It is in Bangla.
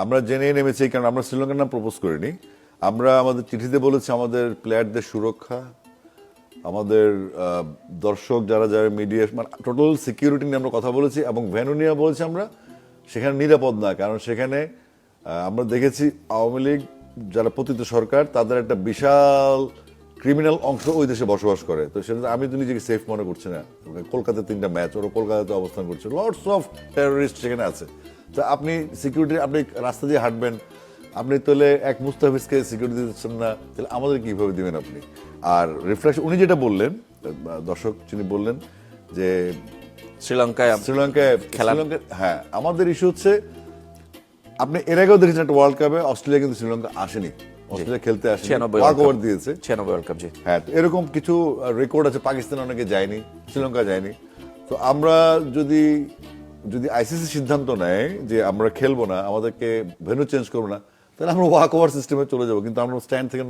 আমরা জেনে নেমেছি কারণ আমরা শ্রীলঙ্কার নাম প্রপোজ করিনি। আমরা আমাদের চিঠিতে বলেছি আমাদের প্লেয়ারদের সুরক্ষা, আমাদের দর্শক যারা যারা মিডিয়া মানে টোটাল সিকিউরিটি নিয়ে আমরা কথা বলেছি এবং ভেন্যু নিয়ে বলেছি আমরা সেখানে নিরাপদ না, কারণ সেখানে আমরা দেখেছি আওয়ামী লীগ যারা পতিত সরকার তাদের একটা বিশাল ক্রিমিনাল অংশ ওই দেশে বসবাস করে। তো সেটা আমি তো নিজেকে সেফ মনে করছি না। কলকাতায় 3টা ম্যাচ, ওরা কলকাতাতে অবস্থান করছে, লটস অফ টেরোরিস্ট সেখানে আছে। তো আপনি সিকিউরিটি, আপনি রাস্তা দিয়ে হাঁটবেন, আপনি তাহলে এক মুস্তাফিজকে সিকিউরিটি দিচ্ছেন না, তাহলে আমাদের কীভাবে দিবেন আপনি? আর রিফ্লেক্স উনি যেটা বললেন, দর্শক যিনি বললেন যে শ্রীলঙ্কায় খেলা, হ্যাঁ আমাদের ইস্যু হচ্ছে আপনি এর আগেও দেখেছেন একটা ওয়ার্ল্ড কাপে অস্ট্রেলিয়া কিন্তু শ্রীলঙ্কা আসেনি, অস্ট্রেলিয়া খেলতে আসেনি, 96 ওয়াক ওভার দিয়েছে 96 ওয়ার্ল্ড কাপ। জি হ্যাঁ, তো এরকম কিছু রেকর্ড আছে। পাকিস্তান অনেকে যায়নি, শ্রীলঙ্কা যায়নি। তো আমরা যদি আইসিসি সিদ্ধান্ত নেয় যে আমরা খেলবো না, আমাদেরকে ভেন্যু চেঞ্জ করবো না, তাহলে আমরা ওয়াক ওভার সিস্টেমে চলে যাবো, কিন্তু আমরা স্ট্যান্ড থেকে